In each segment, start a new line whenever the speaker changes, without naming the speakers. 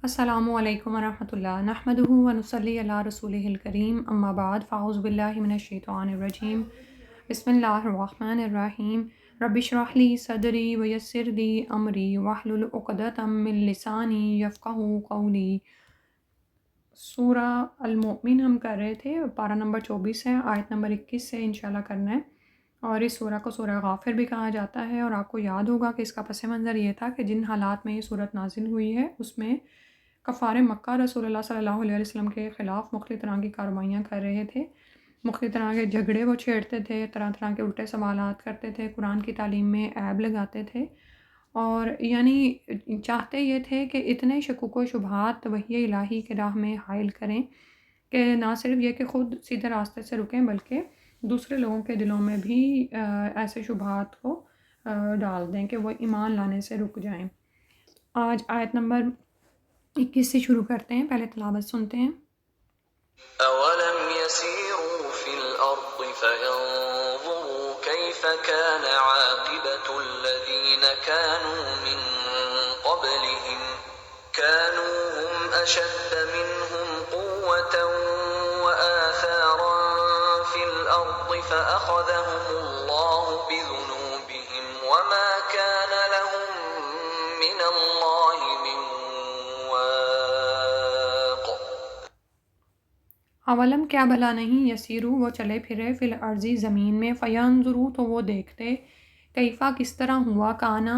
السلام علیکم ورحمۃ اللہ نحمدہ ونصلی علی رسولہ الکریم اما بعد فاعوذ باللہ من الشیطان الرجیم بسم اللہ الرحمن الرحیم رب اشرح لی صدری ویسر لی امری واحلل عقدۃ من لسانی یفقہوا قولی۔ سورہ المؤمن ہم کر رہے تھے، پارہ نمبر 24 ہے، آیت نمبر 21 سے انشاءاللہ کرنا ہے، اور اس سورہ کو سورہ غافر بھی کہا جاتا ہے۔ اور آپ کو یاد ہوگا کہ اس کا پس منظر یہ تھا کہ جن حالات میں یہ صورت نازل ہوئی ہے اس میں کفار مکہ رسول اللہ صلی اللہ علیہ وسلم کے خلاف مختلف طرح کی کارروائیاں کر رہے تھے، مختلف طرح کے جھگڑے وہ چھیڑتے تھے، طرح طرح کے الٹے سوالات کرتے تھے، قرآن کی تعلیم میں عیب لگاتے تھے، اور یعنی چاہتے یہ تھے کہ اتنے شکوک و شبہات وحی الہی کے راہ میں حائل کریں کہ نہ صرف یہ کہ خود سیدھے راستے سے رکیں بلکہ دوسرے لوگوں کے دلوں میں بھی ایسے شبہات کو ڈال دیں کہ وہ ایمان لانے سے رک جائیں۔ آج آیت نمبر 21 سے شروع کرتے ہیں، پہلے تلاوت سنتے ہیں۔
أَوَلَمْ يَسِيرُوا فِي الْأَرْضِ فَيَنظُرُوا كَيْفَ كَانَ عَاقِبَةُ الَّذِينَ كَانُوا مِن قَبْلِهِمْ كَانُوا هُمْ أَشَدَّ مِنْهُمْ قُوَّةً وَآثَارًا فِي الْأَرْضِ فَأَخَذَهُمُ اللَّهُ بِذُنُوبِهِمْ وَمَا كَانَ لَهُم مِّنَ اللَّهِ مِن وَاقٍ۔
اولم کیا بھلا نہیں، یسیرو وہ چلے پھرے، فی الارضی زمین میں، فینظرو تو وہ دیکھتے، کیفا کس طرح ہوا، کانا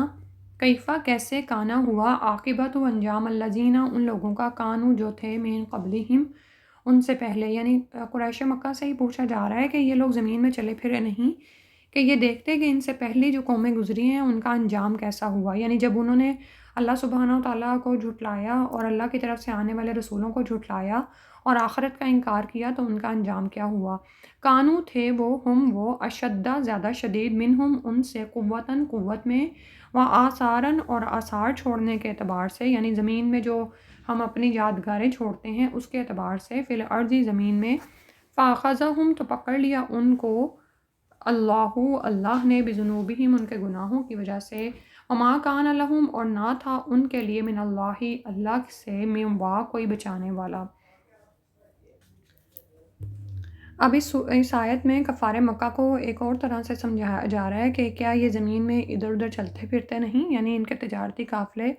کیفا کیسے، کانا ہوا، عاقبت و انجام، الذین ان لوگوں کا، کانو جو تھے، من قبلہم ان سے پہلے، یعنی قریش مکہ سے ہی پوچھا جا رہا ہے کہ یہ لوگ زمین میں چلے پھرے نہیں کہ یہ دیکھتے کہ ان سے پہلی جو قومیں گزری ہیں ان کا انجام کیسا ہوا، یعنی جب انہوں نے اللہ سبحانہ و تعالیٰ کو جھٹلایا اور اللہ کی طرف سے آنے والے رسولوں کو جھٹلایا اور آخرت کا انکار کیا تو ان کا انجام کیا ہوا۔ کانو تھے وہ اشدہ زیادہ شدید، منہم ان سے، قوتاً قوت میں، و آثاراً اور آثار چھوڑنے کے اعتبار سے، یعنی زمین میں جو ہم اپنی یادگاریں چھوڑتے ہیں اس کے اعتبار سے، فی الارض زمین میں، فاخذہم تو پکڑ لیا ان کو، اللہ نے، بذنوبہم ان کے گناہوں کی وجہ سے، وما کان لہم اور نہ تھا ان کے لیے، من اللہ سے، من واق کوئی بچانے والا۔ اب اس آیت میں کفار مکہ کو ایک اور طرح سے سمجھایا جا رہا ہے کہ کیا یہ زمین میں ادھر ادھر چلتے پھرتے نہیں، یعنی ان کے تجارتی قافلے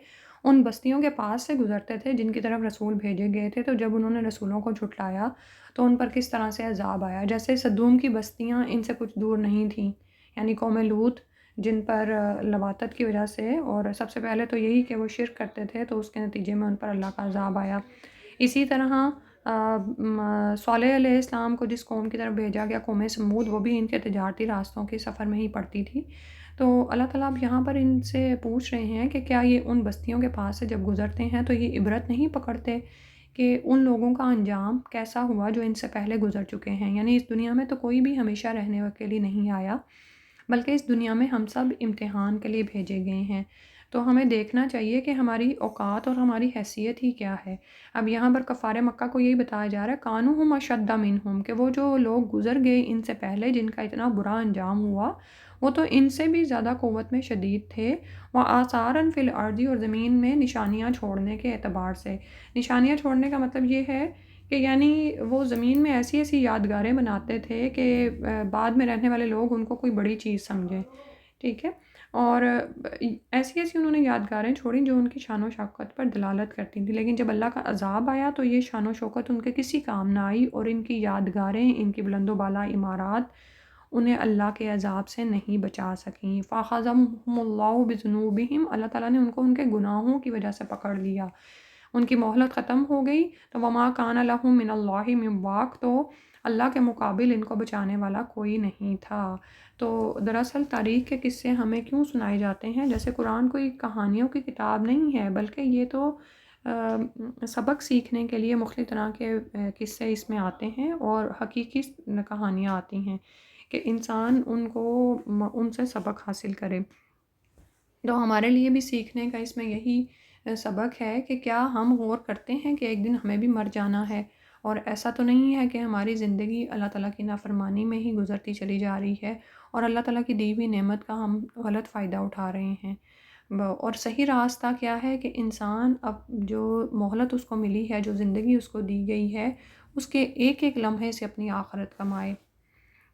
ان بستیوں کے پاس سے گزرتے تھے جن کی طرف رسول بھیجے گئے تھے، تو جب انہوں نے رسولوں کو جھٹلایا تو ان پر کس طرح سے عذاب آیا۔ جیسے صدوم کی بستیاں ان سے کچھ دور نہیں تھیں، یعنی قوم لوط، جن پر لواطت کی وجہ سے، اور سب سے پہلے تو یہی کہ وہ شرک کرتے تھے تو اس کے نتیجے میں ان پر اللہ کا عذاب آیا۔ اسی طرح صالح علیہ السلام کو جس قوم کی طرف بھیجا گیا، قوم سمود، وہ بھی ان کے تجارتی راستوں کے سفر میں ہی پڑتی تھی۔ تو اللہ تعالیٰ اب یہاں پر ان سے پوچھ رہے ہیں کہ کیا یہ ان بستیوں کے پاس سے جب گزرتے ہیں تو یہ عبرت نہیں پکڑتے کہ ان لوگوں کا انجام کیسا ہوا جو ان سے پہلے گزر چکے ہیں۔ یعنی اس دنیا میں تو کوئی بھی ہمیشہ رہنے کے لیے نہیں آیا، بلکہ اس دنیا میں ہم سب امتحان کے لیے بھیجے گئے ہیں، تو ہمیں دیکھنا چاہیے کہ ہماری اوقات اور ہماری حیثیت ہی کیا ہے۔ اب یہاں پر کفار مکہ کو یہی بتایا جا رہا ہے، کانوہم اشد منہم، کہ وہ جو لوگ گزر گئے ان سے پہلے جن کا اتنا برا انجام ہوا، وہ تو ان سے بھی زیادہ قوت میں شدید تھے، وہ آثاراً فی الارض، اور زمین میں نشانیاں چھوڑنے کے اعتبار سے۔ نشانیاں چھوڑنے کا مطلب یہ ہے کہ یعنی وہ زمین میں ایسی ایسی یادگاریں بناتے تھے کہ بعد میں رہنے والے لوگ ان کو کوئی بڑی چیز سمجھیں، ٹھیک ہے، اور ایسی ایسی انہوں نے یادگاریں چھوڑیں جو ان کی شان و شوکت پر دلالت کرتی تھیں، لیکن جب اللہ کا عذاب آیا تو یہ شان و شوکت ان کے کسی کام نہ آئی، اور ان کی یادگاریں، ان کی بلند و بالا عمارات انہیں اللہ کے عذاب سے نہیں بچا سکیں۔ فَأَخَذَهُمُ اللَّهُ بِذُنُوبِهِمْ، اللہ تعالیٰ نے ان کو ان کے گناہوں کی وجہ سے پکڑ لیا، ان کی مہلت ختم ہو گئی، تو وَمَا كَانَ لَهُم مِّنَ اللَّهِ مِن وَاقٍ، تو اللہ کے مقابل ان کو بچانے والا کوئی نہیں تھا۔ تو دراصل تاریخ کے قصے ہمیں کیوں سنائے جاتے ہیں؟ جیسے قرآن کوئی کہانیوں کی کتاب نہیں ہے، بلکہ یہ تو سبق سیکھنے کے لیے مختلف طرح کے قصے اس میں آتے ہیں اور حقیقی کہانیاں آتی ہیں کہ انسان ان سے سبق حاصل کرے۔ تو ہمارے لیے بھی سیکھنے کا اس میں یہی سبق ہے کہ کیا ہم غور کرتے ہیں کہ ایک دن ہمیں بھی مر جانا ہے، اور ایسا تو نہیں ہے کہ ہماری زندگی اللہ تعالیٰ کی نافرمانی میں ہی گزرتی چلی جا رہی ہے اور اللہ تعالیٰ کی دی ہوئی نعمت کا ہم غلط فائدہ اٹھا رہے ہیں۔ اور صحیح راستہ کیا ہے کہ انسان اب جو مہلت اس کو ملی ہے، جو زندگی اس کو دی گئی ہے، اس کے ایک ایک لمحے سے اپنی آخرت کمائے،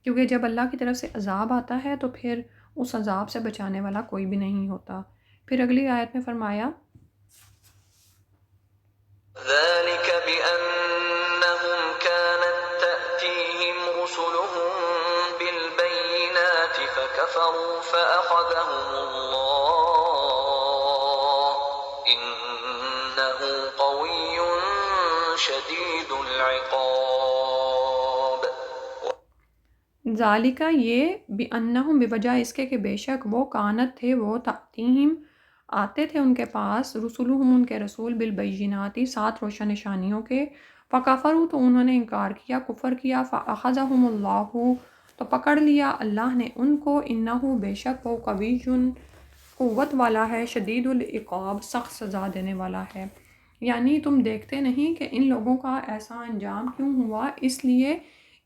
کیونکہ جب اللہ کی طرف سے عذاب آتا ہے تو پھر اس عذاب سے بچانے والا کوئی بھی نہیں ہوتا۔ پھر اگلی آیت میں فرمایا
ذلك بأنهم كانت تأتيهم رسلهم بالبينات فكفروا فأخذهم الله إنه قوي شديد العقاب۔
ذالکہ یہ بِأَنَّهُمْ بوجہ اس کے کہ بے شک وہ کانت تھے، وہ تأتیہم آتے تھے ان کے پاس، رسولہم ان کے رسول بالبیناتی ساتھ روشن نشانیوں کے، فکفروا تو انہوں نے انکار کیا، کفر کیا، فاخذہم اللہ تو پکڑ لیا اللہ نے ان کو، انہ بے شک وہ قوی قوت والا ہے، شدید العقاب سخت سزا دینے والا ہے۔ یعنی تم دیکھتے نہیں کہ ان لوگوں کا ایسا انجام کیوں ہوا؟ اس لیے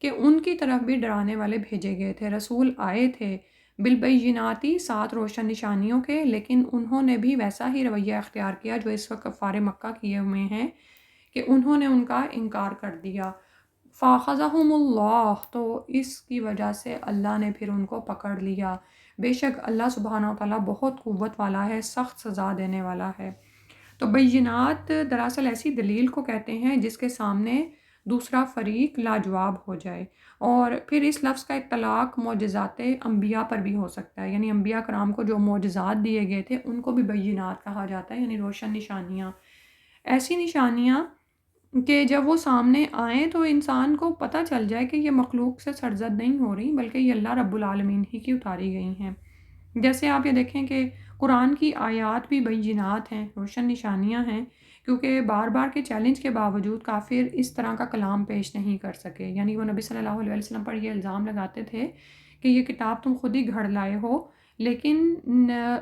کہ ان کی طرف بھی ڈرانے والے بھیجے گئے تھے، رسول آئے تھے بالبیناتی ساتھ روشن نشانیوں کے، لیکن انہوں نے بھی ویسا ہی رویہ اختیار کیا جو اس وقت کفار مکہ کیے ہوئے ہیں کہ انہوں نے ان کا انکار کر دیا۔ فاخذہم اللہ تو اس کی وجہ سے اللہ نے پھر ان کو پکڑ لیا، بے شک اللہ سبحانہ وتعالیٰ بہت قوت والا ہے، سخت سزا دینے والا ہے۔ تو بینات دراصل ایسی دلیل کو کہتے ہیں جس کے سامنے دوسرا فریق لاجواب ہو جائے، اور پھر اس لفظ کا اطلاق معجزات انبیاء پر بھی ہو سکتا ہے، یعنی انبیاء کرام کو جو معجزات دیے گئے تھے ان کو بھی بینات کہا جاتا ہے، یعنی روشن نشانیاں، ایسی نشانیاں کہ جب وہ سامنے آئیں تو انسان کو پتہ چل جائے کہ یہ مخلوق سے سرزد نہیں ہو رہی بلکہ یہ اللہ رب العالمین ہی کی اتاری گئی ہیں۔ جیسے آپ یہ دیکھیں کہ قرآن کی آیات بھی بینات ہیں، روشن نشانیاں ہیں، کیونکہ بار بار کے چیلنج کے باوجود کافر اس طرح کا کلام پیش نہیں کر سکے، یعنی وہ نبی صلی اللہ علیہ وسلم پر یہ الزام لگاتے تھے کہ یہ کتاب تم خود ہی گھڑ لائے ہو، لیکن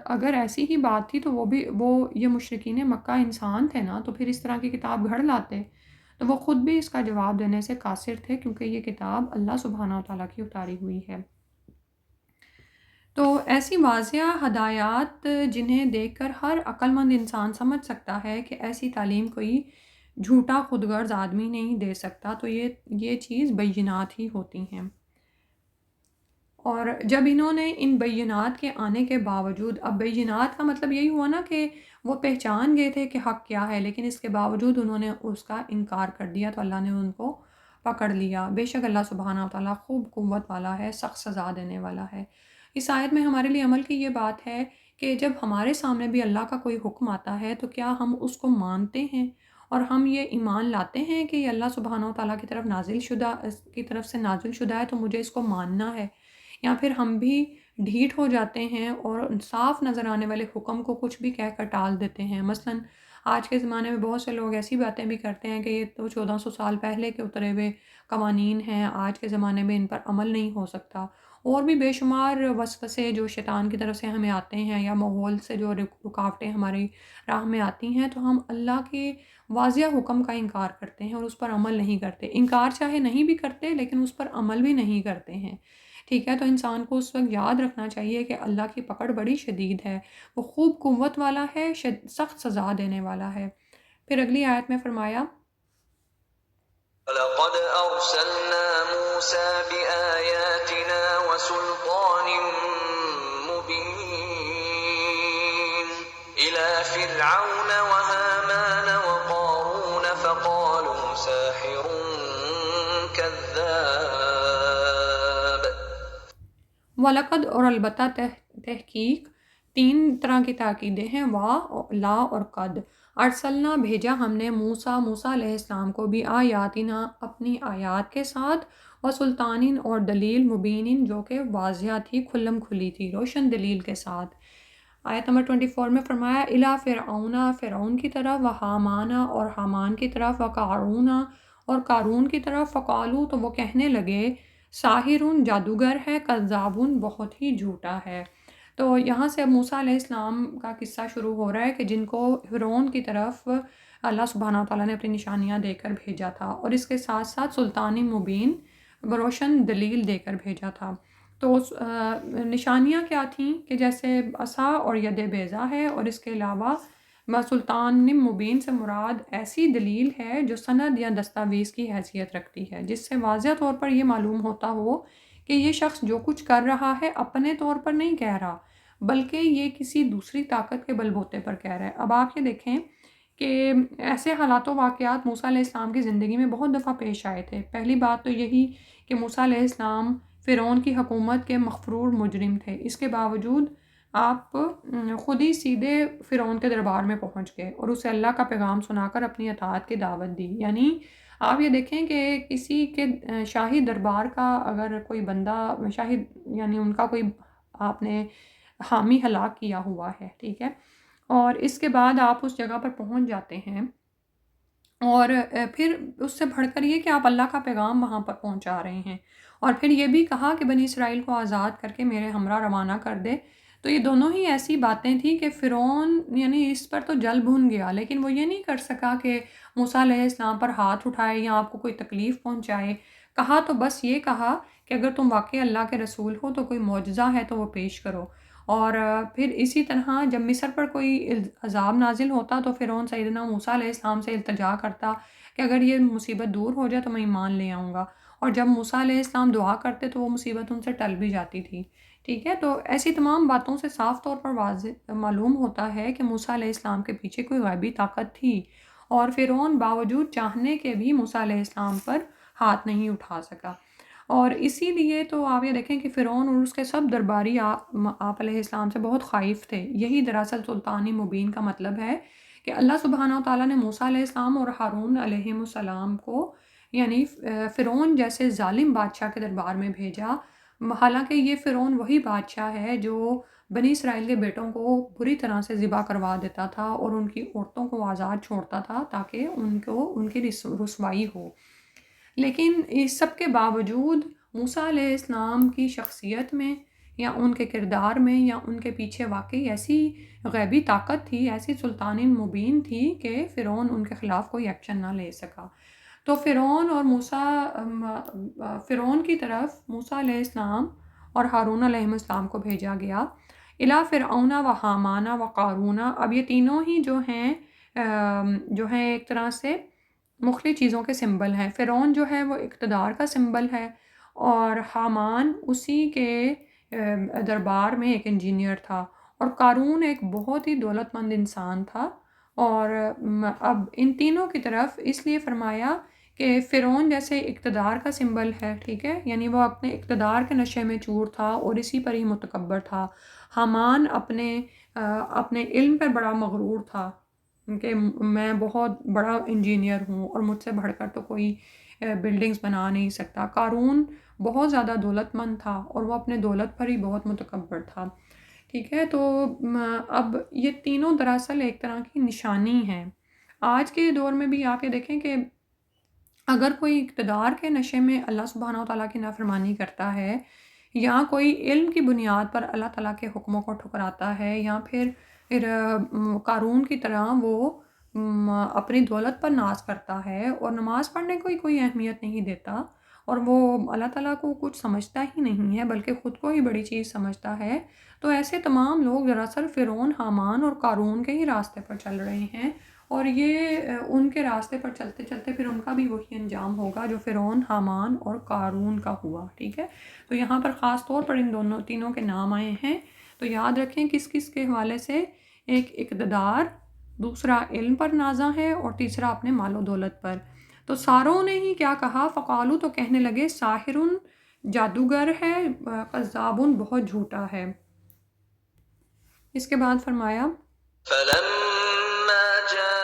اگر ایسی ہی بات تھی تو وہ یہ مشرکین مکہ انسان تھے نا، تو پھر اس طرح کی کتاب گھڑ لاتے، تو وہ خود بھی اس کا جواب دینے سے قاصر تھے، کیونکہ یہ کتاب اللہ سبحانہ وتعالیٰ کی اتاری ہوئی ہے۔ تو ایسی واضح ہدایات جنہیں دیکھ کر ہر عقل مند انسان سمجھ سکتا ہے کہ ایسی تعلیم کوئی جھوٹا خود غرض آدمی نہیں دے سکتا، تو یہ چیز بینات ہی ہوتی ہیں۔ اور جب انہوں نے ان بینات کے آنے کے باوجود، اب بینات کا مطلب یہی ہوا نا کہ وہ پہچان گئے تھے کہ حق کیا ہے، لیکن اس کے باوجود انہوں نے اس کا انکار کر دیا تو اللہ نے ان کو پکڑ لیا۔ بے شک اللہ سبحانہ وتعالیٰ خوب قوت والا ہے، سخت سزا دینے والا ہے۔ اس آیت میں ہمارے لیے عمل کی یہ بات ہے کہ جب ہمارے سامنے بھی اللہ کا کوئی حکم آتا ہے تو کیا ہم اس کو مانتے ہیں اور ہم یہ ایمان لاتے ہیں کہ یہ اللہ سبحانہ وتعالیٰ کی طرف سے نازل شدہ ہے تو مجھے اس کو ماننا ہے، یا پھر ہم بھی ڈھیٹ ہو جاتے ہیں اور صاف نظر آنے والے حکم کو کچھ بھی کہہ کر ٹال دیتے ہیں۔ مثلاً آج کے زمانے میں بہت سے لوگ ایسی باتیں بھی کرتے ہیں کہ یہ تو 1400 سال پہلے کے اترے ہوئے قوانین ہیں، آج کے زمانے میں ان پر عمل نہیں ہو سکتا، اور بھی بے شمار وسوسے جو شیطان کی طرف سے ہمیں آتے ہیں یا ماحول سے جو رکاوٹیں ہماری راہ میں آتی ہیں، تو ہم اللہ کے واضح حکم کا انکار کرتے ہیں اور اس پر عمل نہیں کرتے، انکار چاہے نہیں بھی کرتے لیکن اس پر عمل بھی نہیں کرتے ہیں۔ ٹھیک ہے، تو انسان کو اس وقت یاد رکھنا چاہیے کہ اللہ کی پکڑ بڑی شدید ہے، وہ خوب قوت والا ہے، سخت سزا دینے والا ہے۔ پھر اگلی آیت میں فرمایا
وَلَقَدْ أَرْسَلْنَا مُوسَىٰ بِآيَاتِنَا وَسُلْطَانٍ مُّبِينٍ إِلَىٰ فِرْعَوْنَ وَهَامَانَ وَقَارُونَ فَقَالُوا سَاحِرٌ كَذَّابٌ۔
وَلَقَدْ اور البتہ تحقیق، تین طرح کی تاکیدیں ہیں، وا، لا اور قد، ارسلنا بھیجا ہم نے، موسیٰ علیہ السلام کو بھی، آیاتنا اپنی آیات کے ساتھ، و سلطان اور دلیل، مبین جو کہ واضح تھی، کھلم کھلی تھی، روشن دلیل کے ساتھ۔ آیت نمبر 24 میں فرمایا الی فرعون، فرعون کی طرف، و حامان اور حامان کی طرف، و قارون اور قارون کی طرف، فقالو تو وہ کہنے لگے، ساحرون جادوگر ہے، کذابون بہت ہی جھوٹا ہے۔ تو یہاں سے اب موسیٰ علیہ السلام کا قصہ شروع ہو رہا ہے کہ جن کو فرعون کی طرف اللہ سبحانہ وتعالیٰ نے اپنی نشانیاں دے کر بھیجا تھا، اور اس کے ساتھ ساتھ سلطان مبین روشن دلیل دے کر بھیجا تھا۔ تو نشانیاں کیا تھیں کہ جیسے عصا اور ید بیضا ہے، اور اس کے علاوہ سلطان مبین سے مراد ایسی دلیل ہے جو سند یا دستاویز کی حیثیت رکھتی ہے، جس سے واضح طور پر یہ معلوم ہوتا ہو کہ یہ شخص جو کچھ کر رہا ہے اپنے طور پر نہیں کہہ رہا، بلکہ یہ کسی دوسری طاقت کے بل بوتے پر کہہ رہا ہے۔ اب آپ یہ دیکھیں کہ ایسے حالات و واقعات موسیٰ علیہ السلام کی زندگی میں بہت دفعہ پیش آئے تھے۔ پہلی بات تو یہی کہ موسیٰ علیہ السلام فرعون کی حکومت کے مغفور مجرم تھے، اس کے باوجود آپ خود ہی سیدھے فرعون کے دربار میں پہنچ گئے اور اسے اللہ کا پیغام سنا کر اپنی اطاعت کی دعوت دی۔ یعنی آپ یہ دیکھیں کہ کسی کے شاہی دربار کا اگر کوئی بندہ شاہی، یعنی ان کا کوئی آپ نے حامی ہلاک کیا ہوا ہے، ٹھیک ہے، اور اس کے بعد آپ اس جگہ پر پہنچ جاتے ہیں، اور پھر اس سے بڑھ کر یہ کہ آپ اللہ کا پیغام وہاں پر پہنچا رہے ہیں، اور پھر یہ بھی کہا کہ بنی اسرائیل کو آزاد کر کے میرے ہمراہ روانہ کر دے۔ تو یہ دونوں ہی ایسی باتیں تھیں کہ فرعون یعنی اس پر تو جل بھن گیا، لیکن وہ یہ نہیں کر سکا کہ موسیٰ علیہ السلام پر ہاتھ اٹھائے یا آپ کو کوئی تکلیف پہنچائے۔ کہا تو بس یہ کہا کہ اگر تم واقعی اللہ کے رسول ہو تو کوئی معجزہ ہے تو وہ پیش کرو۔ اور پھر اسی طرح جب مصر پر کوئی عذاب نازل ہوتا تو فرعون سیدنا موسیٰ علیہ السلام سے التجا کرتا کہ اگر یہ مصیبت دور ہو جائے تو میں ایمان لے آؤں گا، اور جب موسیٰ علیہ السلام دعا کرتے تو وہ مصیبت ان سے ٹل بھی جاتی تھی، ٹھیک ہے۔ تو ایسی تمام باتوں سے صاف طور پر واضح معلوم ہوتا ہے کہ موسیٰ علیہ السلام کے پیچھے کوئی غیبی طاقت تھی، اور فرعون باوجود چاہنے کے بھی موسیٰ علیہ السلام پر ہاتھ نہیں اٹھا سکا۔ اور اسی لیے تو آپ یہ دیکھیں کہ فرعون اور اس کے سب درباری آپ علیہ السلام سے بہت خائف تھے۔ یہی دراصل سلطان مبین کا مطلب ہے کہ اللہ سبحانہ وتعالیٰ نے موسیٰ علیہ السلام اور ہارون علیہ السلام کو یعنی فرعون جیسے ظالم بادشاہ کے دربار میں بھیجا، حالانکہ یہ فرعون وہی بادشاہ ہے جو بنی اسرائیل کے بیٹوں کو بری طرح سے ذبح کروا دیتا تھا اور ان کی عورتوں کو آزاد چھوڑتا تھا تاکہ ان کی رسوائی ہو۔ لیکن اس سب کے باوجود موسیٰ علیہ السلام کی شخصیت میں یا ان کے کردار میں یا ان کے پیچھے واقعی ایسی غیبی طاقت تھی، ایسی سلطان مبین تھی کہ فرعون ان کے خلاف کوئی ایکشن نہ لے سکا۔ تو فرعون اور فرعون کی طرف موسیٰ علیہ السلام اور ہارون علیہ السلام کو بھیجا گیا۔ الی فرعون و حامان و قارون، اب یہ تینوں ہی جو ہیں ایک طرح سے مختلف چیزوں کے سمبل ہیں۔ فرعون جو ہے وہ اقتدار کا سمبل ہے، اور حامان اسی کے دربار میں ایک انجینئر تھا، اور قارون ایک بہت ہی دولت مند انسان تھا۔ اور اب ان تینوں کی طرف اس لیے فرمایا کہ فرعون جیسے اقتدار کا سمبل ہے، ٹھیک ہے، یعنی وہ اپنے اقتدار کے نشے میں چور تھا اور اسی پر ہی متکبر تھا۔ حامان اپنے علم پر بڑا مغرور تھا کہ میں بہت بڑا انجینئر ہوں اور مجھ سے بڑھ کر تو کوئی بلڈنگز بنا نہیں سکتا۔ قارون بہت زیادہ دولت مند تھا اور وہ اپنے دولت پر ہی بہت متکبر تھا، ٹھیک ہے۔ تو اب یہ تینوں دراصل ایک طرح کی نشانی ہیں۔ آج کے دور میں بھی آپ یہ دیکھیں کہ اگر کوئی اقتدار کے نشے میں اللہ سبحانہ و تعالیٰ کی نافرمانی کرتا ہے، یا کوئی علم کی بنیاد پر اللہ تعالیٰ کے حکموں کو ٹھکراتا ہے، یا پھر قارون کی طرح وہ اپنی دولت پر ناز کرتا ہے اور نماز پڑھنے کو ہی کوئی اہمیت نہیں دیتا، اور وہ اللہ تعالیٰ کو کچھ سمجھتا ہی نہیں ہے بلکہ خود کو ہی بڑی چیز سمجھتا ہے، تو ایسے تمام لوگ دراصل فرعون، حامان اور قارون کے ہی راستے پر چل رہے ہیں، اور یہ ان کے راستے پر چلتے چلتے پھر ان کا بھی وہی انجام ہوگا جو فرعون، حامان اور قارون کا ہوا، ٹھیک ہے۔ تو یہاں پر خاص طور پر ان تینوں کے نام آئے ہیں، تو یاد رکھیں کس کس کے حوالے سے، ایک اقتدار، دوسرا علم پر نازاں ہے، اور تیسرا اپنے مال و دولت پر۔ تو ساروں نے ہی کیا کہا، فقالو، تو کہنے لگے، ساحرن، جادوگر ہے، کذابن، بہت جھوٹا ہے۔ اس کے بعد فرمایا
فلما جاءهم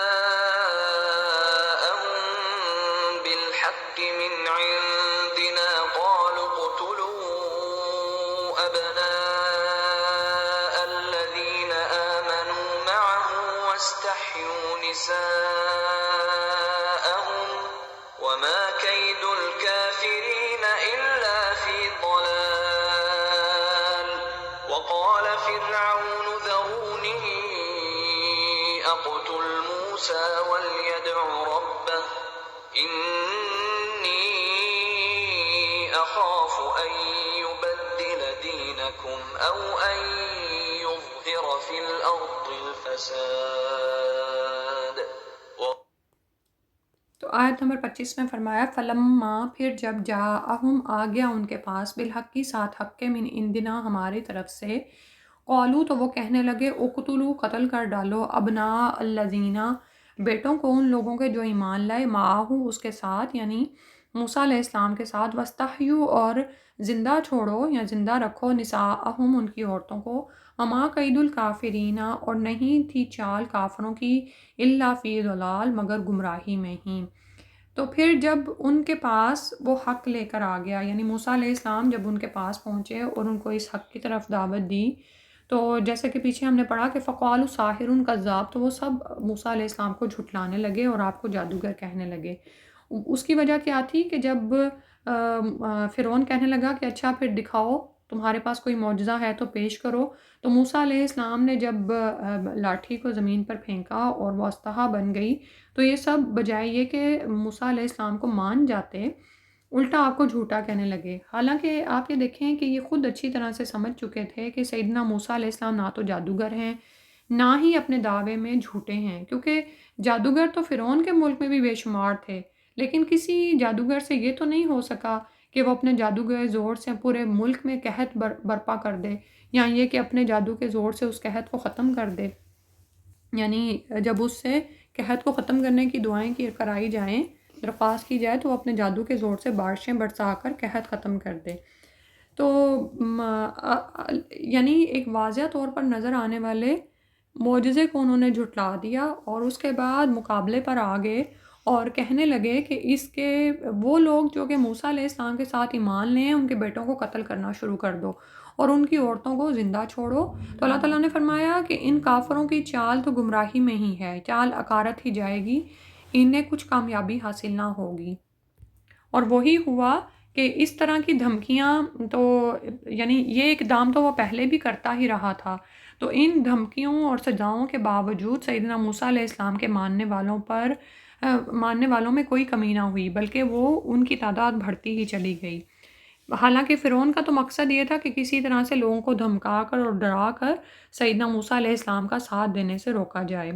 بالحق من عندنا قالوا اقتلوا أبناء الذين آمنوا معه واستحيوا نساءهم وما كيد الكافرين إلا في ضلال وقال فرعون ذروني أقتل موسى وليدع ربه إني أخاف أن يبدل أو أن يظهر في الأرض الفساد.
تو آیت نمبر 25 میں فرمایا فلما پھر جب جاءہم آ گیا ان کے پاس بالحق کی ساتھ حق کے من عندنا ہماری طرف سے قالو تو وہ کہنے لگے اقتلوا قتل کر ڈالو ابناء الذین بیٹوں کو ان لوگوں کے جو ایمان لائے معاہو اس کے ساتھ یعنی موسیٰ علیہ السلام کے ساتھ وستحیوا اور زندہ چھوڑو یا زندہ رکھو نساءہم ان کی عورتوں کو وما قید الکافرین اور نہیں تھی چال کافروں کی الا فی ضلال مگر گمراہی میں ہی. تو پھر جب ان کے پاس وہ حق لے کر آ گیا یعنی موسیٰ علیہ السلام جب ان کے پاس پہنچے اور ان کو اس حق کی طرف دعوت دی تو جیسے کہ پیچھے ہم نے پڑھا کہ فقالوا ساحر کذاب تو وہ سب موسیٰ علیہ السلام کو جھٹلانے لگے اور آپ کو جادوگر کہنے لگے. اس کی وجہ کیا تھی کہ جب فرعون کہنے لگا کہ اچھا پھر دکھاؤ تمہارے پاس کوئی معجزہ ہے تو پیش کرو تو موسیٰ علیہ السلام نے جب لاٹھی کو زمین پر پھینکا اور وہ اسطحہ بن گئی تو یہ سب بجائے یہ کہ موسیٰ علیہ السلام کو مان جاتے الٹا آپ کو جھوٹا کہنے لگے. حالانکہ آپ یہ دیکھیں کہ یہ خود اچھی طرح سے سمجھ چکے تھے کہ سیدنا موسیٰ علیہ السلام نہ تو جادوگر ہیں نہ ہی اپنے دعوے میں جھوٹے ہیں کیونکہ جادوگر تو فرعون کے ملک میں بھی بے شمار تھے لیکن کسی جادوگر سے یہ تو نہیں ہو سکا کہ وہ اپنے جادو کے زور سے پورے ملک میں قحط برپا کر دے یا یہ کہ اپنے جادو کے زور سے اس قحط کو ختم کر دے. یعنی جب اس سے قحط کو ختم کرنے کی دعائیں کرائی جائیں درخواست کی جائے تو وہ اپنے جادو کے زور سے بارشیں برسا کر قحط ختم کر دے. تو یعنی ایک واضح طور پر نظر آنے والے معجزے کو انہوں نے جھٹلا دیا اور اس کے بعد مقابلے پر آ گئے اور کہنے لگے کہ اس کے وہ لوگ جو کہ موسیٰ علیہ السلام کے ساتھ ایمان لیں ان کے بیٹوں کو قتل کرنا شروع کر دو اور ان کی عورتوں کو زندہ چھوڑو. تو اللہ تعالیٰ نے فرمایا کہ ان کافروں کی چال تو گمراہی میں ہی ہے چال اکارت ہی جائے گی انہیں کچھ کامیابی حاصل نہ ہوگی. اور وہی ہوا کہ اس طرح کی دھمکیاں تو یعنی یہ اقدام تو وہ پہلے بھی کرتا ہی رہا تھا تو ان دھمکیوں اور سزاؤں کے باوجود سیدنا موسیٰ علیہ السلام کے ماننے والوں میں کوئی کمی نہ ہوئی بلکہ وہ ان کی تعداد بڑھتی ہی چلی گئی. حالانکہ فرعون کا تو مقصد یہ تھا کہ کسی طرح سے لوگوں کو دھمکا کر اور ڈرا کر سیدنا موسیٰ علیہ السلام کا ساتھ دینے سے روکا جائے.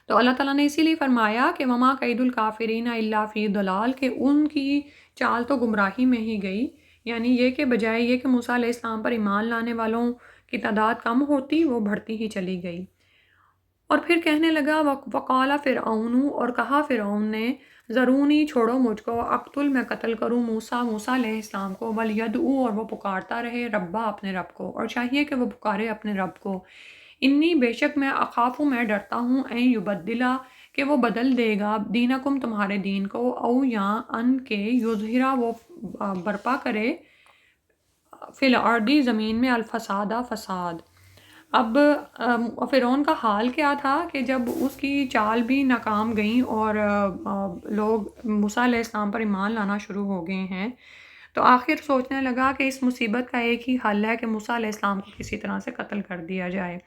تو اللہ تعالیٰ نے اسی لیے فرمایا کہ وما قید الکافرین الا فی ضلال کہ ان کی چال تو گمراہی میں ہی گئی یعنی یہ کہ بجائے یہ کہ موسیٰ علیہ السلام پر ایمان لانے والوں کی تعداد کم ہوتی وہ بڑھتی ہی چلی گئی. اور پھر کہنے لگا وقال فرعون اور کہا فرعون نے ضرونی چھوڑو مجھ کو اقتل میں قتل کروں موسیٰ علیہ السلام کو ولیدعو اور وہ پکارتا رہے ربا اپنے رب کو اور چاہیے کہ وہ پکارے اپنے رب کو. انی بے شک میں اخافو میں ڈرتا ہوں این یبدلا کہ وہ بدل دے گا دینکم تمہارے دین کو او یا ان کے یظہرا وہ برپا کرے فی الارض زمین میں الفسادہ فساد. اب فرعون کا حال کیا تھا کہ جب اس کی چال بھی ناکام گئیں اور لوگ موسیٰ علیہ السلام پر ایمان لانا شروع ہو گئے ہیں تو آخر سوچنے لگا کہ اس مصیبت کا ایک ہی حل ہے کہ موسیٰ علیہ السلام کو کسی طرح سے قتل کر دیا جائے.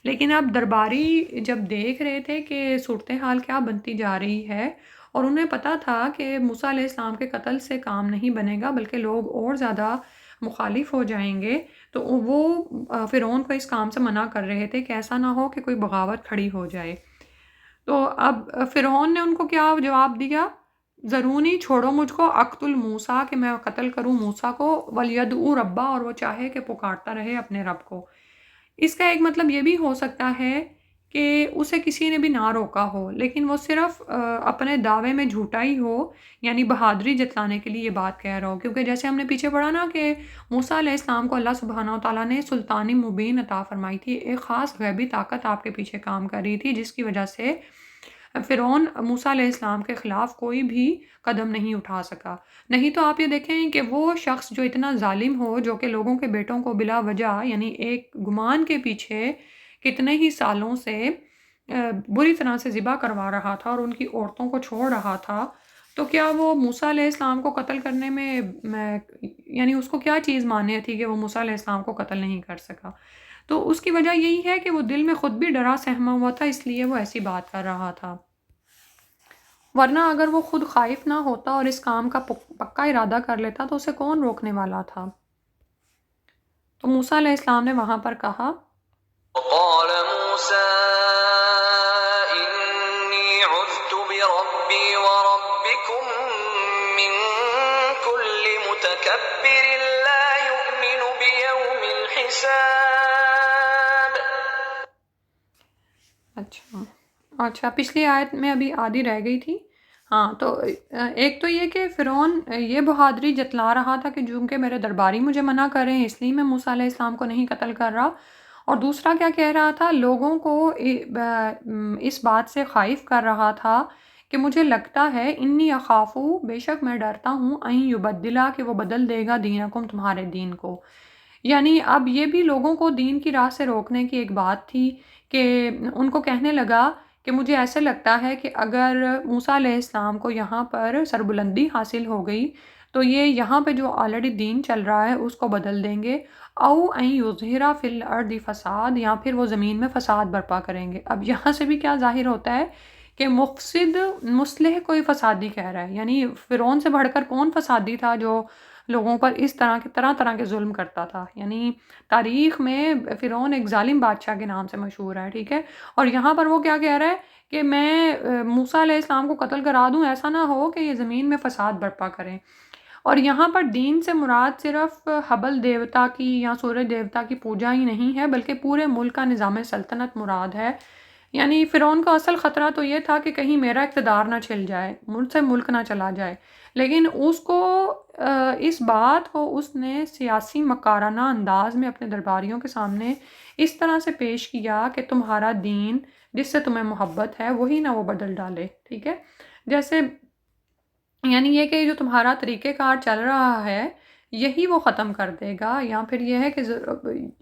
لیکن اب درباری جب دیکھ رہے تھے کہ صورتحال کیا بنتی جا رہی ہے اور انہیں پتہ تھا کہ موسیٰ علیہ السلام کے قتل سے کام نہیں بنے گا بلکہ لوگ اور زیادہ مخالف ہو جائیں گے تو وہ فرعون کو اس کام سے منع کر رہے تھے کہ ایسا نہ ہو کہ کوئی بغاوت کھڑی ہو جائے. تو اب فرعون نے ان کو کیا جواب دیا ضرونی چھوڑو مجھ کو اقتل موسیٰ کہ میں قتل کروں موسیٰ کو ولیدعو ربا اور وہ چاہے کہ پکارتا رہے اپنے رب کو. اس کا ایک مطلب یہ بھی ہو سکتا ہے کہ اسے کسی نے بھی نہ روکا ہو لیکن وہ صرف اپنے دعوے میں جھوٹا ہی ہو یعنی بہادری جتلانے کے لیے یہ بات کہہ رہا ہو کیونکہ جیسے ہم نے پیچھے پڑھا نا کہ موسیٰ علیہ السلام کو اللہ سبحانہ و تعالیٰ نے سلطانی مبین عطا فرمائی تھی ایک خاص غیبی طاقت آپ کے پیچھے کام کر رہی تھی جس کی وجہ سے فرعون موسیٰ علیہ السلام کے خلاف کوئی بھی قدم نہیں اٹھا سکا. نہیں تو آپ یہ دیکھیں کہ وہ شخص جو اتنا ظالم ہو جو کہ لوگوں کے بیٹوں کو بلا وجہ یعنی ایک گمان کے پیچھے کتنے ہی سالوں سے بری طرح سے ذبح کروا رہا تھا اور ان کی عورتوں کو چھوڑ رہا تھا تو کیا وہ موسیٰ علیہ السلام کو قتل کرنے میں یعنی اس کو کیا چیز ماننے تھی کہ وہ موسیٰ علیہ السلام کو قتل نہیں کر سکا. تو اس کی وجہ یہی ہے کہ وہ دل میں خود بھی ڈرا سہما ہوا تھا اس لیے وہ ایسی بات کر رہا تھا ورنہ اگر وہ خود خائف نہ ہوتا اور اس کام کا پکا ارادہ کر لیتا تو اسے کون روکنے والا تھا. تو موسیٰ علیہ السلام نے وہاں پر کہا
وقال موسى إني عذت بربي وربكم من كل متكبر لا يؤمن بيوم الحساب.
اچھا پچھلی آیت میں ابھی آدھی رہ گئی تھی. ہاں تو ایک تو یہ کہ فرعون یہ بہادری جتلا رہا تھا کہ چونکہ میرے درباری مجھے منع کر رہے ہیں اس لیے میں موسیٰ علیہ السلام کو نہیں قتل کر رہا. اور دوسرا کیا کہہ رہا تھا، لوگوں کو اس بات سے خائف کر رہا تھا کہ مجھے لگتا ہے انی اخافو، بے شک میں ڈرتا ہوں، این یبدلا، کہ وہ بدل دے گا دینکم، تمہارے دین کو. یعنی اب یہ بھی لوگوں کو دین کی راہ سے روکنے کی ایک بات تھی کہ ان کو کہنے لگا کہ مجھے ایسے لگتا ہے کہ اگر موسیٰ علیہ السلام کو یہاں پر سربلندی حاصل ہو گئی تو یہ یہاں پہ جو آلریڈی دین چل رہا ہے اس کو بدل دیں گے، او ان یظہر فی الارض فساد، یا پھر وہ زمین میں فساد برپا کریں گے. اب یہاں سے بھی کیا ظاہر ہوتا ہے کہ مفسد مصلح کوئی فسادی کہہ رہا ہے. یعنی فرعون سے بڑھ کر کون فسادی تھا جو لوگوں پر اس طرح طرح کے ظلم کرتا تھا. یعنی تاریخ میں فرعون ایک ظالم بادشاہ کے نام سے مشہور ہے، ٹھیک ہے. اور یہاں پر وہ کیا کہہ رہا ہے کہ میں موسیٰ علیہ السلام کو قتل کرا دوں، ایسا نہ ہو کہ یہ زمین میں فساد برپا کریں. اور یہاں پر دین سے مراد صرف حبل دیوتا کی یا سورج دیوتا کی پوجا ہی نہیں ہے، بلکہ پورے ملک کا نظام سلطنت مراد ہے. یعنی فرعون کا اصل خطرہ تو یہ تھا کہ کہیں میرا اقتدار نہ چھل جائے، ملک سے ملک نہ چلا جائے. لیکن اس کو اس بات کو اس نے سیاسی مکارانہ انداز میں اپنے درباریوں کے سامنے اس طرح سے پیش کیا کہ تمہارا دین جس سے تمہیں محبت ہے وہی نہ وہ بدل ڈالے، ٹھیک ہے. جیسے یعنی یہ کہ جو تمہارا طریقہ کار چل رہا ہے یہی وہ ختم کر دے گا، یا پھر یہ ہے کہ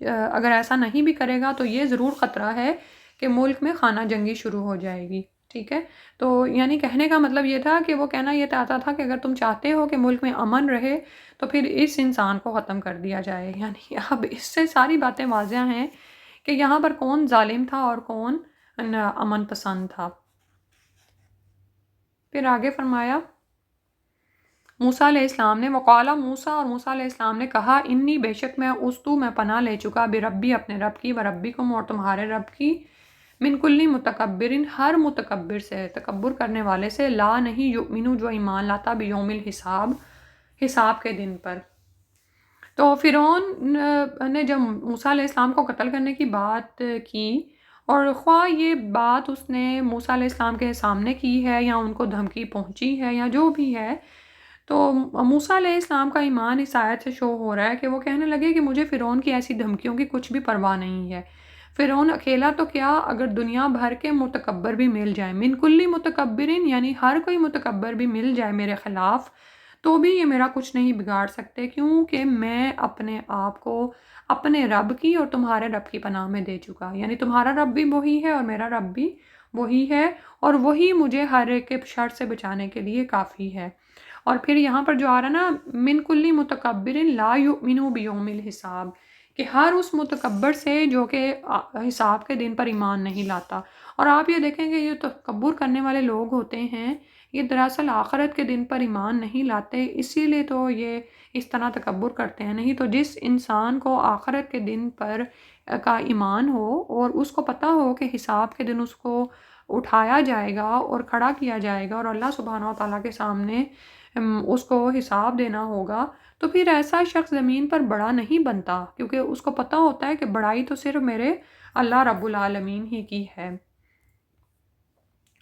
اگر ایسا نہیں بھی کرے گا تو یہ ضرور خطرہ ہے کہ ملک میں خانہ جنگی شروع ہو جائے گی، ٹھیک ہے. تو یعنی کہنے کا مطلب یہ تھا کہ وہ کہنا یہ چاہتا تھا کہ اگر تم چاہتے ہو کہ ملک میں امن رہے تو پھر اس انسان کو ختم کر دیا جائے. یعنی اب اس سے ساری باتیں واضح ہیں کہ یہاں پر کون ظالم تھا اور کون امن پسند تھا. پھر آگے فرمایا موسیٰ علیہ السلام نے، وقالا موسیٰ، اور موسیٰ علیہ السلام نے کہا، انی بے شک میں پناہ لے چکا بربی، اپنے رب کی، وربکم، اور تمہارے رب کی، من کلی متکبرن، ہر متکبر سے، تکبر کرنے والے سے، لا نہیں یؤمنو، جو ایمان لاتا، بیوم الحساب، حساب کے دن پر. تو فرعون نے جب موسیٰ علیہ السلام کو قتل کرنے کی بات کی، اور خواہ یہ بات اس نے موسیٰ علیہ السلام کے سامنے کی ہے یا ان کو دھمکی پہنچی ہے یا جو بھی ہے، تو موسیٰ علیہ السلام کا ایمان اس آیت سے شو ہو رہا ہے کہ وہ کہنے لگے کہ مجھے فرعون کی ایسی دھمکیوں کی کچھ بھی پرواہ نہیں ہے. فرعون اکیلا تو کیا، اگر دنیا بھر کے متکبر بھی مل جائیں، من کلی متکبرین، یعنی ہر کوئی متکبر بھی مل جائے میرے خلاف، تو بھی یہ میرا کچھ نہیں بگاڑ سکتے، کیونکہ میں اپنے آپ کو اپنے رب کی اور تمہارے رب کی پناہ میں دے چکا. یعنی تمہارا رب بھی وہی ہے اور میرا رب بھی وہی ہے، اور وہی مجھے ہر ایک کے شر سے بچانے کے لیے کافی ہے. اور پھر یہاں پر جو آ رہا نا، من کلی متکبر لا یؤمنو بیوم الحساب، کہ ہر اس متکبر سے جو کہ حساب کے دن پر ایمان نہیں لاتا. اور آپ یہ دیکھیں گے یہ تکبر کرنے والے لوگ ہوتے ہیں، یہ دراصل آخرت کے دن پر ایمان نہیں لاتے، اسی لیے تو یہ اس طرح تکبر کرتے ہیں. نہیں تو جس انسان کو آخرت کے دن پر کا ایمان ہو اور اس کو پتہ ہو کہ حساب کے دن اس کو اٹھایا جائے گا اور کھڑا کیا جائے گا اور اللہ سبحانہ و تعالیٰ کے سامنے اس کو حساب دینا ہوگا، تو پھر ایسا شخص زمین پر بڑا نہیں بنتا، کیونکہ اس کو پتہ ہوتا ہے کہ بڑائی تو صرف میرے اللہ رب العالمین ہی کی ہے.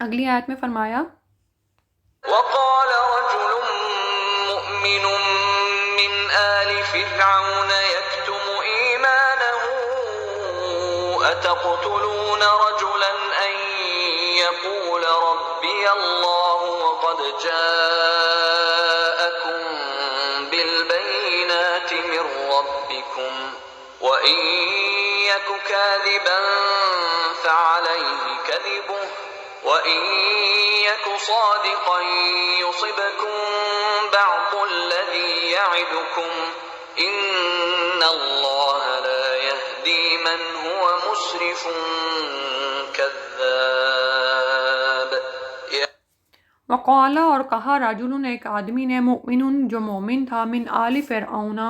اگلی آیت میں فرمایا
وقال رجل مؤمن من آل فرعون يكتم إيمانه أتقتلون رجلا أن يقول ربي الله وقد جاءكم بالبينات من ربكم وإن يك كاذبا فعليه كذبه وَإِن يَكُ صَادِقًا يُصِبْكُم بَعْضُ الَّذِي يَعِدُكُمْ إِنَّ اللَّهَ لَا يَهْدِي مَنْ هُوَ مُسْرِفٌ كَذَّابٌ.
وقال، اور کہا، رجل، ایک آدمی نے، مؤمن، جو مومن تھا، من آل فرعون،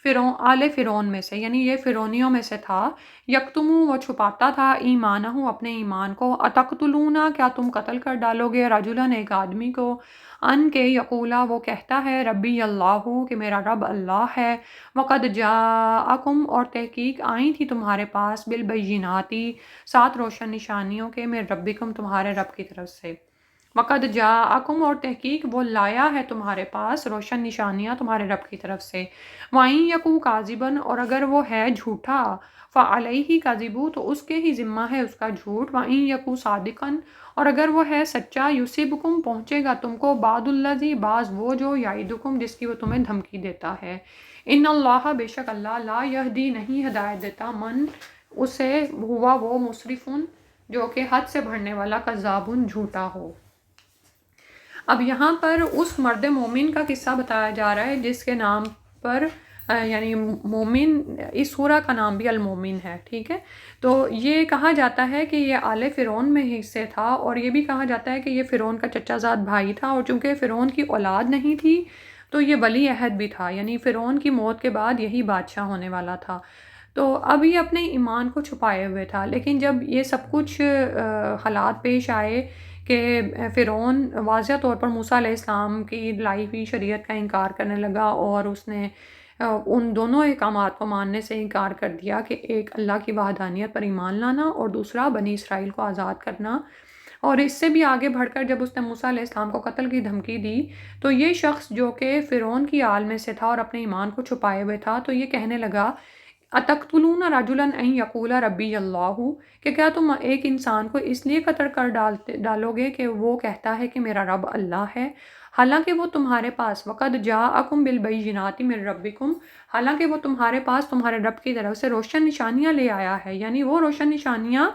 آل فرعون میں سے، یعنی یہ فرعونیوں میں سے تھا، یکتمو وہ چھپاتا تھا، ایمانہ اپنے ایمان کو، اتقتلونا کیا تم قتل کر ڈالو گے، رجلاً ایک آدمی کو، ان کے یقولا وہ کہتا ہے ربی اللہ کہ میرا رب اللہ ہے، وقد جاءکم اور تحقیق آئی تھی تمہارے پاس، بالبیناتی سات روشن نشانیوں کے، من ربکم تمہارے رب کی طرف سے، وقد جاءکم اور تحقیق وہ لایا ہے تمہارے پاس روشن نشانیاں تمہارے رب کی طرف سے، وَإِن یکو کاذباً اور اگر وہ ہے جھوٹا، فعلیہ کاذبو تو اس کے ہی ذمہ ہے اس کا جھوٹ، وَإِن یکو صادقاً اور اگر وہ ہے سچا، یصبکم پہنچے گا تم کو، بعض الذی بعض وہ جو یعدکم جس کی وہ تمہیں دھمکی دیتا ہے، ان اللہ بے شک اللہ لا یہدی نہیں ہدایت دیتا، من اسے ہوا وہ مسرفن جو کہ حد سے بڑھنے والا، کذابن جھوٹا ہو۔ اب یہاں پر اس مرد مومن کا قصہ بتایا جا رہا ہے جس کے نام پر یعنی مومن، اس سورہ کا نام بھی المومن ہے، ٹھیک ہے۔ تو یہ کہا جاتا ہے کہ یہ آل فرعون میں حصے تھا، اور یہ بھی کہا جاتا ہے کہ یہ فرعون کا چچا زاد بھائی تھا، اور چونکہ فرعون کی اولاد نہیں تھی تو یہ ولی عہد بھی تھا، یعنی فرعون کی موت کے بعد یہی بادشاہ ہونے والا تھا۔ تو اب یہ اپنے ایمان کو چھپائے ہوئے تھا، لیکن جب یہ سب کچھ حالات پیش آئے کہ فرعون واضح طور پر موسیٰ علیہ السلام کی لائی ہوئی شریعت کا انکار کرنے لگا، اور اس نے ان دونوں احکامات کو ماننے سے انکار کر دیا کہ ایک اللہ کی وحدانیت پر ایمان لانا اور دوسرا بنی اسرائیل کو آزاد کرنا، اور اس سے بھی آگے بڑھ کر جب اس نے موسیٰ علیہ السلام کو قتل کی دھمکی دی تو یہ شخص جو کہ فرعون کی آل میں سے تھا اور اپنے ایمان کو چھپائے ہوئے تھا، تو یہ کہنے لگا اتقتلون رجلا ان یقول ربی اللہ کہ کیا تم ایک انسان کو اس لیے قتل کر ڈالو گے کہ وہ کہتا ہے کہ میرا رب اللہ ہے، حالانکہ وہ تمہارے پاس وقد جاءکم بالبینات من ربکم حالانکہ وہ تمہارے پاس تمہارے رب کی طرف سے روشن نشانیاں لے آیا ہے، یعنی وہ روشن نشانیاں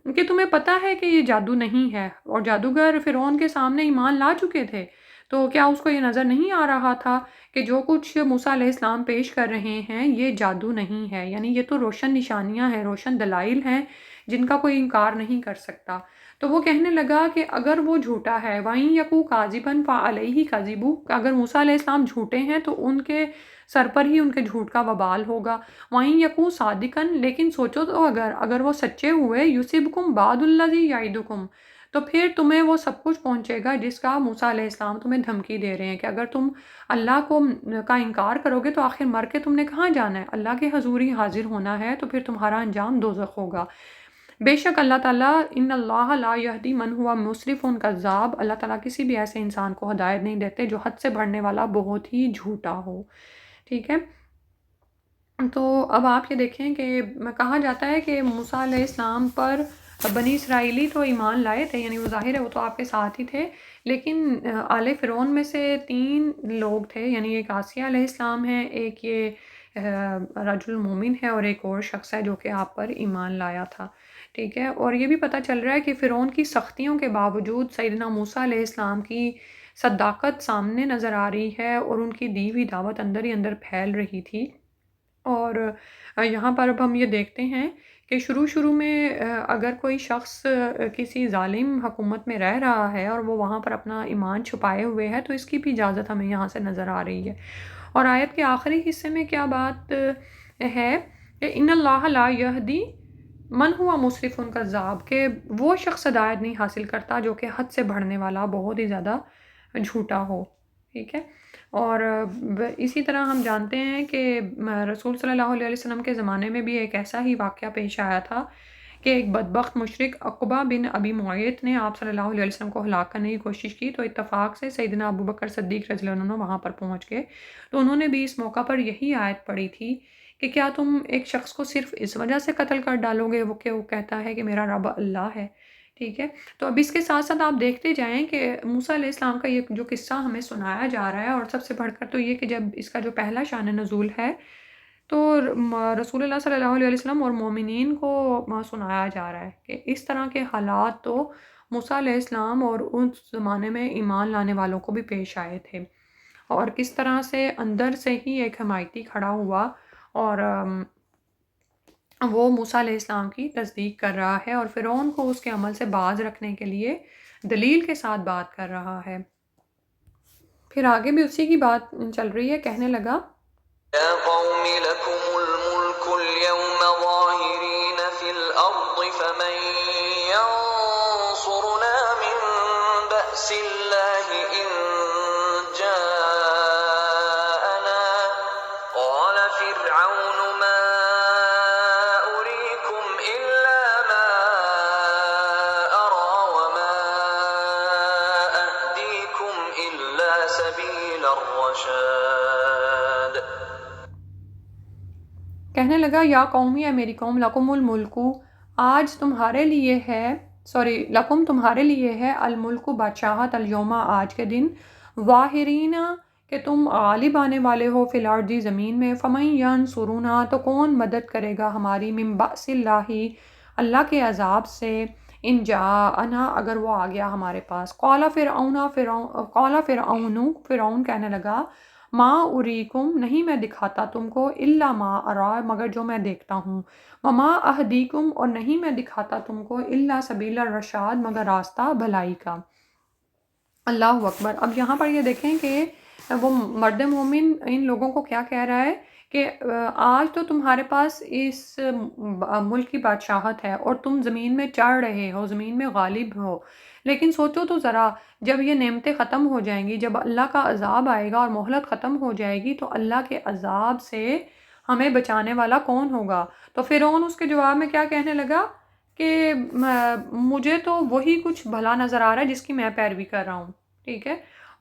کہ تمہیں پتہ ہے کہ یہ جادو نہیں ہے، اور جادوگر فرعون کے سامنے ایمان لا چکے تھے، تو کیا اس کو یہ نظر نہیں آ رہا تھا کہ جو کچھ موسیٰ علیہ السلام پیش کر رہے ہیں یہ جادو نہیں ہے، یعنی یہ تو روشن نشانیاں ہیں، روشن دلائل ہیں جن کا کوئی انکار نہیں کر سکتا۔ تو وہ کہنے لگا کہ اگر وہ جھوٹا ہے، وَإِن یَکُ کاذباً فَعَلَیہِ کَذِبُهُ اگر موسیٰ علیہ السلام جھوٹے ہیں تو ان کے سر پر ہی ان کے جھوٹ کا وبال ہوگا، وَإِن یَکُ صَادِقًا لیکن سوچو تو اگر وہ سچے ہوئے، یُصِبْکُم بَعْضُ الَّذِی یَعِدُکُم تو پھر تمہیں وہ سب کچھ پہنچے گا جس کا موسیٰ علیہ السلام تمہیں دھمکی دے رہے ہیں کہ اگر تم اللہ کا انکار کرو گے تو آخر مر کے تم نے کہاں جانا ہے، اللہ کے حضور ہی حاضر ہونا ہے، تو پھر تمہارا انجام دوزخ ہوگا۔ بے شک اللہ تعالیٰ ان اللہ لا یہدی من ہوا مسرف کذاب اللہ تعالیٰ کسی بھی ایسے انسان کو ہدایت نہیں دیتے جو حد سے بڑھنے والا بہت ہی جھوٹا ہو، ٹھیک ہے۔ تو اب آپ یہ دیکھیں کہ کہا جاتا ہے کہ موسیٰ علیہ السلام پر بنی اسرائیلی تو ایمان لائے تھے، یعنی وہ ظاہر ہے وہ تو آپ کے ساتھ ہی تھے، لیکن آل فرعون میں سے 3 لوگ تھے، یعنی ایک آسیہ علیہ السلام ہے، ایک یہ رجل مومن ہے، اور ایک اور شخص ہے جو کہ آپ پر ایمان لایا تھا، ٹھیک ہے۔ اور یہ بھی پتہ چل رہا ہے کہ فرعون کی سختیوں کے باوجود سیدنا موسیٰ علیہ السلام کی صداقت سامنے نظر آ رہی ہے، اور ان کی دی ہوئی دعوت اندر ہی اندر پھیل رہی تھی۔ اور یہاں پر اب ہم یہ دیکھتے ہیں کہ شروع میں اگر کوئی شخص کسی ظالم حکومت میں رہ رہا ہے اور وہ وہاں پر اپنا ایمان چھپائے ہوئے ہے تو اس کی بھی اجازت ہمیں یہاں سے نظر آ رہی ہے۔ اور آیت کے آخری حصے میں کیا بات ہے کہ ان اللہ لا یہدی من ہوا مسرف کذاب کہ وہ شخص ہدایت نہیں حاصل کرتا جو کہ حد سے بڑھنے والا بہت ہی زیادہ جھوٹا ہو، ٹھیک ہے۔ اور اسی طرح ہم جانتے ہیں کہ رسول صلی اللہ علیہ وسلم کے زمانے میں بھی ایک ایسا ہی واقعہ پیش آیا تھا کہ ایک بدبخت مشرک عقبہ بن ابی معیط نے آپ صلی اللہ علیہ وسلم کو ہلاک کرنے کی کوشش کی، تو اتفاق سے سیدنا ابو بکر صدیق رضی اللہ عنہ وہاں پر پہنچ گئے، تو انہوں نے بھی اس موقع پر یہی آیت پڑھی تھی کہ کیا تم ایک شخص کو صرف اس وجہ سے قتل کر ڈالو گے وہ کہ وہ کہتا ہے کہ میرا رب اللہ ہے، ٹھیک ہے۔ تو اب اس کے ساتھ ساتھ آپ دیکھتے جائیں کہ موسیٰ علیہ السلام کا یہ جو قصہ ہمیں سنایا جا رہا ہے، اور سب سے بڑھ کر تو یہ کہ جب اس کا جو پہلا شان نزول ہے تو رسول اللہ صلی اللہ علیہ وسلم اور مومنین کو سنایا جا رہا ہے کہ اس طرح کے حالات تو موسیٰ علیہ السلام اور اس زمانے میں ایمان لانے والوں کو بھی پیش آئے تھے، اور کس طرح سے اندر سے ہی ایک حمایتی کھڑا ہوا اور وہ موسیٰ علیہ السلام کی تصدیق کر رہا ہے، اور فرعون کو اس کے عمل سے باز رکھنے کے لیے دلیل کے ساتھ بات کر رہا ہے۔ پھر آگے بھی اسی کی بات چل رہی ہے، کہنے لگا
يا قوم لكم الملك اليوم ظاهرين في الأرض فمن ينصرنا من بأس الله إن جاءنا قال فرعون ما أريكم إلا ما أرى وما أهديكم إلا سبيل الرشاد
کہنے لگا یا قومی، اے میری قوم، لکم الملکو، آج تمہارے لیے ہے، لکم تمہارے لیے ہے، الملکو بادشاہت، الیوم آج کے دن، ظاہرین کہ تم غالب آنے والے ہو، فی الارض زمین میں، فمن ینصرنا تو کون مدد کرے گا ہماری، من بأس اللہ اللہ کے عذاب سے، ان جاءنا اگر وہ آ گیا ہمارے پاس، قال فرعون کہنے لگا، ما اریکم نہیں میں دکھاتا تم کو، الا ما ارا مگر جو میں دیکھتا ہوں، وما اہدیکم اور نہیں میں دکھاتا تم کو، الا سبیل الرشاد مگر راستہ بھلائی کا۔ اللہ اکبر۔ اب یہاں پر یہ دیکھیں کہ وہ مرد مومن ان لوگوں کو کیا کہہ رہا ہے کہ آج تو تمہارے پاس اس ملک کی بادشاہت ہے اور تم زمین میں چڑھ رہے ہو، زمین میں غالب ہو، لیکن سوچو تو ذرا، جب یہ نعمتیں ختم ہو جائیں گی، جب اللہ کا عذاب آئے گا اور مہلت ختم ہو جائے گی، تو اللہ کے عذاب سے ہمیں بچانے والا کون ہوگا؟ تو فرعون اس کے جواب میں کیا کہنے لگا کہ مجھے تو وہی کچھ بھلا نظر آ رہا ہے جس کی میں پیروی کر رہا ہوں، ٹھیک ہے،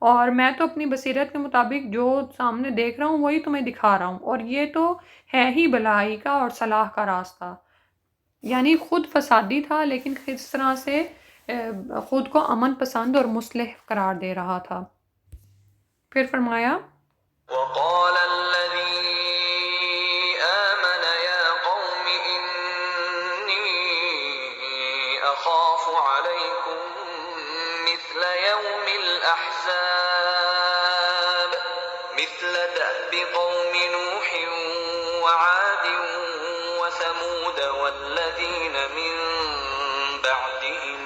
اور میں تو اپنی بصیرت کے مطابق جو سامنے دیکھ رہا ہوں وہی تمہیں دکھا رہا ہوں، اور یہ تو ہے ہی بھلائی کا اور صلاح کا راستہ۔ یعنی خود فسادی تھا لیکن کس طرح سے خود کو امن پسند اور مصلح قرار دے رہا تھا۔ پھر فرمایا
وقال الذي آمن يا قوم إني أخاف عليكم مثل يوم الأحزاب مثل دأب قوم نوح وعاد وثمود والذين من بعدهم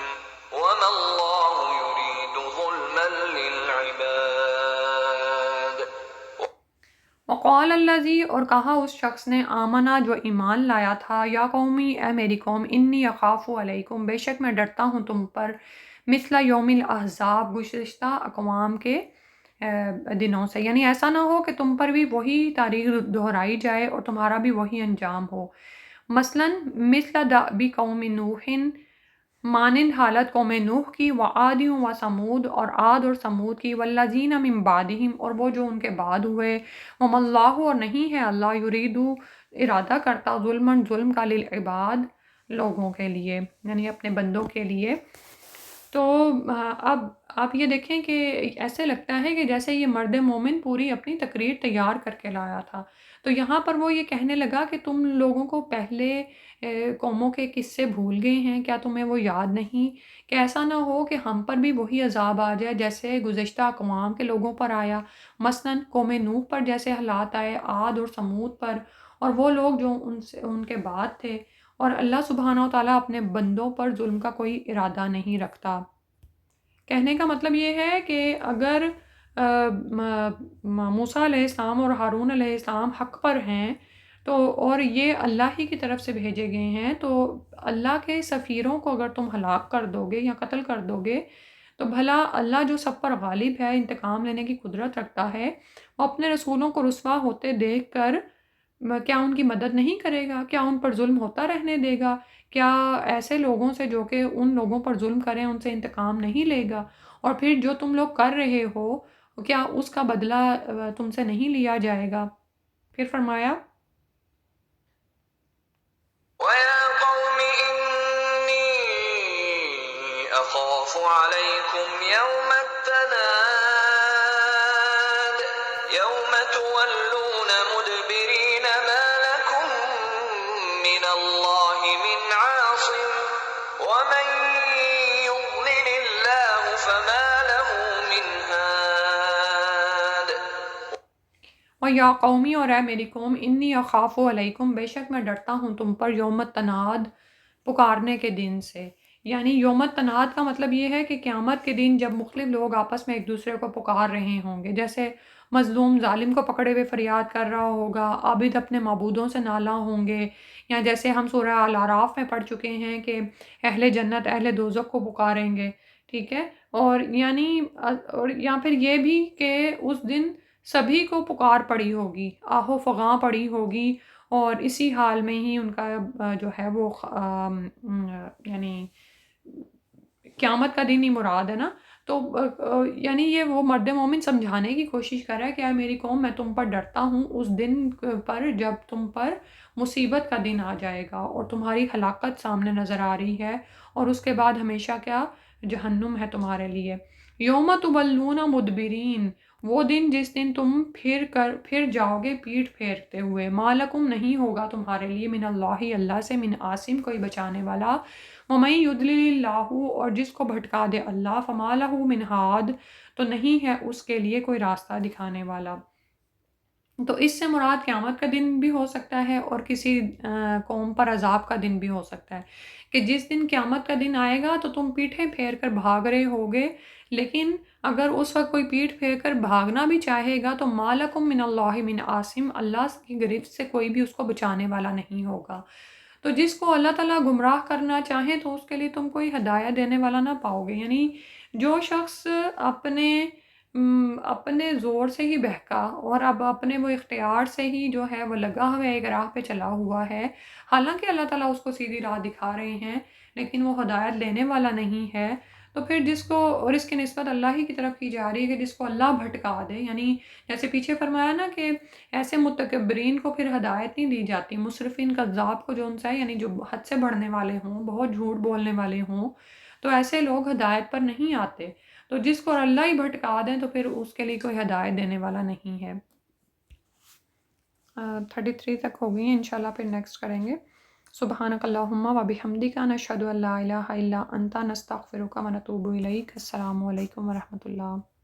وما الله يريد ظلما للعباد
وقال الذی اور کہا اس شخص نے، آمنا جو ایمان لایا تھا، یا قومی اے میری قوم، انی اخاف علیکم بے شک میں ڈرتا ہوں تم پر، مثل یوم الاحزاب گزشتہ اقوام کے دنوں سے، یعنی ایسا نہ ہو کہ تم پر بھی وہی تاریخ دہرائی جائے اور تمہارا بھی وہی انجام ہو۔ مثلا مثل دأب قوم نوح، مانند حالت قوم نوح کی، وعاد و سمود اور عاد اور سمود کی، والذین من بعدہم اور وہ جو ان کے بعد ہوئے، وما اللہ اور نہیں ہے اللہ، یریدو ارادہ کرتا، ظلم کا، للعباد لوگوں کے لیے، یعنی اپنے بندوں کے لیے۔ تو اب آپ یہ دیکھیں کہ ایسے لگتا ہے کہ جیسے یہ مرد مومن پوری اپنی تقریر تیار کر کے لایا تھا، تو یہاں پر وہ یہ کہنے لگا کہ تم لوگوں کو پہلے قوموں کے قصے بھول گئے ہیں، کیا تمہیں وہ یاد نہیں کہ ایسا نہ ہو کہ ہم پر بھی وہی عذاب آ جائے جیسے گزشتہ اقوام کے لوگوں پر آیا، مثلا قوم نوح پر جیسے حالات آئے، عاد اور سمود پر، اور وہ لوگ جو ان کے بعد تھے، اور اللہ سبحانہ و تعالیٰ اپنے بندوں پر ظلم کا کوئی ارادہ نہیں رکھتا۔ کہنے کا مطلب یہ ہے کہ اگر موسیٰ علیہ السلام اور ہارون علیہ السلام حق پر ہیں تو، اور یہ اللہ ہی کی طرف سے بھیجے گئے ہیں، تو اللہ کے سفیروں کو اگر تم ہلاک کر دو گے یا قتل کر دو گے، تو بھلا اللہ جو سب پر غالب ہے، انتقام لینے کی قدرت رکھتا ہے، وہ اپنے رسولوں کو رسوا ہوتے دیکھ کر کیا ان کی مدد نہیں کرے گا؟ کیا ان پر ظلم ہوتا رہنے دے گا؟ کیا ایسے لوگوں سے جو کہ ان لوگوں پر ظلم کریں ان سے انتقام نہیں لے گا؟ اور پھر جو تم لوگ کر رہے ہو کیا اس کا بدلہ تم سے نہیں لیا جائے گا؟ پھر فرمایا
وَيَا قَوْمِ إِنِّي أَخَافُ عَلَيْكُمْ يَوْمَ التَّنَادِ يَوْمَ تُوَلُّونَ مُدْبِرِينَ مَا لَكُمْ مِنَ اللَّهِ مِنْ عَاصِمٍ وَمَنْ يُضْلِلِ اللَّهُ فَمَا لَهُ مِنْ هَادٍ
اور یا قومی اور اے میری قوم، انی اخاف علیکم بے شک میں ڈرتا ہوں تم پر، یوم التناد پکارنے کے دن سے، یعنی یوم التناد کا مطلب یہ ہے کہ قیامت کے دن جب مختلف لوگ آپس میں ایک دوسرے کو پکار رہے ہوں گے، جیسے مظلوم ظالم کو پکڑے ہوئے فریاد کر رہا ہوگا، عابد اپنے معبودوں سے نالاں ہوں گے، یا جیسے ہم سورہ الاعراف میں پڑھ چکے ہیں کہ اہل جنت اہل دوزخ کو پکاریں گے، ٹھیک ہے؟ اور یعنی اور یا پھر یہ بھی کہ اس دن سبھی کو پکار پڑی ہوگی، آہو فغاں پڑی ہوگی، اور اسی حال میں ہی ان کا جو ہے وہ یعنی قیامت کا دن ہی مراد ہے نا۔ تو یعنی یہ وہ مرد مومن سمجھانے کی کوشش کر رہا ہے کہ اے میری قوم، میں تم پر ڈرتا ہوں اس دن پر جب تم پر مصیبت کا دن آ جائے گا اور تمہاری ہلاکت سامنے نظر آ رہی ہے، اور اس کے بعد ہمیشہ کیا؟ جہنم ہے تمہارے لیے۔ یوم تولون مدبرین، وہ دن جس دن تم پھر جاؤ گے پیٹھ پھیرتے ہوئے، مالکم نہیں ہوگا تمہارے لیے من اللہ، اللہ سے، من عاصم کوئی بچانے والا، وَمَن يُضْلِلِ اللَّهُ، اور جس کو بھٹکا دے اللہ، فَمَا لَهُ مِنْ ہاد، تو نہیں ہے اس کے لیے کوئی راستہ دکھانے والا۔ تو اس سے مراد قیامت کا دن بھی ہو سکتا ہے اور کسی قوم پر عذاب کا دن بھی ہو سکتا ہے، کہ جس دن قیامت کا دن آئے گا تو تم پیٹھیں پھیر کر بھاگ رہے ہوگے، لیکن اگر اس وقت کوئی پیٹھ پھیر کر بھاگنا بھی چاہے گا تو مالکم من اللہ من عاصم، اللہ کی گرفت سے کوئی بھی اس کو بچانے والا نہیں ہوگا۔ تو جس کو اللہ تعالیٰ گمراہ کرنا چاہیں تو اس کے لیے تم کوئی ہدایت دینے والا نہ پاؤ گے۔ یعنی جو شخص اپنے زور سے ہی بہکا اور اب اپنے وہ اختیار سے ہی جو ہے وہ لگا ہوا ایک راہ پہ چلا ہوا ہے، حالانکہ اللہ تعالیٰ اس کو سیدھی راہ دکھا رہے ہیں لیکن وہ ہدایت دینے والا نہیں ہے، تو پھر جس کو، اور اس کی نسبت اللہ ہی کی طرف کی جا رہی ہے کہ جس کو اللہ بھٹکا دے، یعنی جیسے پیچھے فرمایا نا کہ ایسے متکبرین کو پھر ہدایت نہیں دی جاتی، مصرفین کذاب کو جو ان سے ہے، یعنی جو حد سے بڑھنے والے ہوں، بہت جھوٹ بولنے والے ہوں، تو ایسے لوگ ہدایت پر نہیں آتے۔ تو جس کو اللہ ہی بھٹکا دیں تو پھر اس کے لیے کوئی ہدایت دینے والا نہیں ہے۔ 33 تک ہو گئی ہیں، انشاءاللہ پھر نیکسٹ کریں گے۔ سبحانک اللہم و بحمدک، نشہد ان لا الہ الا انت، نستغفرک و نتوب الیک۔ السلام علیکم ورحمۃ اللہ۔